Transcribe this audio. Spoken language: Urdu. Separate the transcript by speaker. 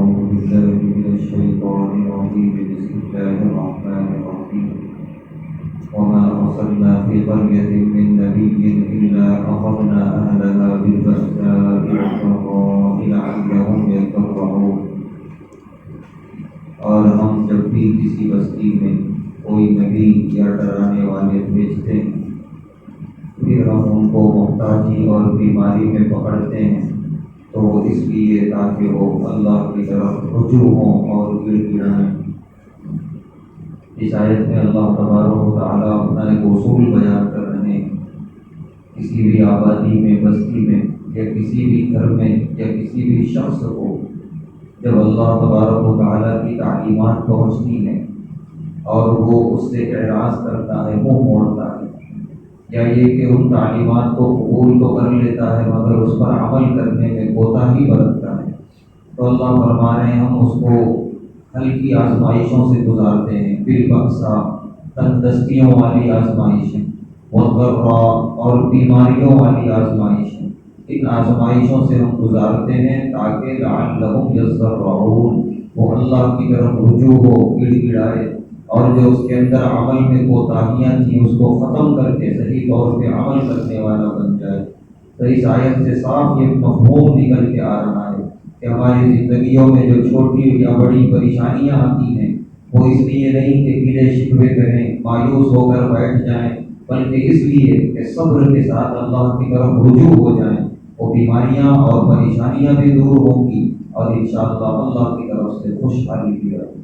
Speaker 1: أعوذ بالله من الشيطان الرجيم بسم الله الرحمن الرحيم وما أرسلنا في قرية من نبي إلا أخذنا أهلها بالبأساء والضراء لعلهم يضرعون. اور ہم جب بھی کسی بستی میں کوئی نبی یا ڈرانے والے بھیجتے ہیں پھر ہم ان کو محتاجی اور بیماری میں پکڑتے ہیں تو اس لیے تاکہ وہ اللہ کی طرف رجوع ہوں اور گڑ گڑائیں۔ اس آیت میں اللہ تبارک و تعالیٰ اپنا ایک اصول بیان کر رہے ہیں۔ کسی بھی آبادی میں، بستی میں یا کسی بھی گھر میں یا کسی بھی شخص کو جب اللہ تبارک و تعالیٰ کی تعلیمات پہنچتی ہیں اور وہ اس سے اعراض کرتا ہے، منہ موڑتا ہے، یا یہ کہ ان تعلیمات کو قبول تو کر لیتا ہے مگر اس پر عمل کرنے میں کوتاہی برتتا ہے، تو اللہ فرما رہے ہیں ہم اس کو ہلکی آزمائشوں سے گزارتے ہیں، بالبأساء تندرستیوں والی آزمائشیں، والضراء اور بیماریوں والی آزمائشیں، ان آزمائشوں سے ہم گزارتے ہیں تاکہ لعلہم یضرعون، وہ اللہ کی طرف رجوع ہو، گڑ گڑائے، اور جو اس کے اندر عمل میں کوتاہیاں تھیں اس کو ختم کر کے صحیح طور پہ عمل کرنے والا بن جائے۔ تو اس آیت سے صاف یہ مفہوم نکل کے آ رہا ہے کہ ہماری زندگیوں میں جو چھوٹی یا بڑی پریشانیاں آتی ہیں وہ اس لیے نہیں کہ گلے شکوے کریں، مایوس ہو کر بیٹھ جائیں، بلکہ اس لیے کہ صبر کے ساتھ اللہ کی طرف رجوع ہو جائیں، وہ بیماریاں اور پریشانیاں بھی دور ہوں گی اور انشاءاللہ اللہ کی طرف سے خوشحالی بھی آئے گی۔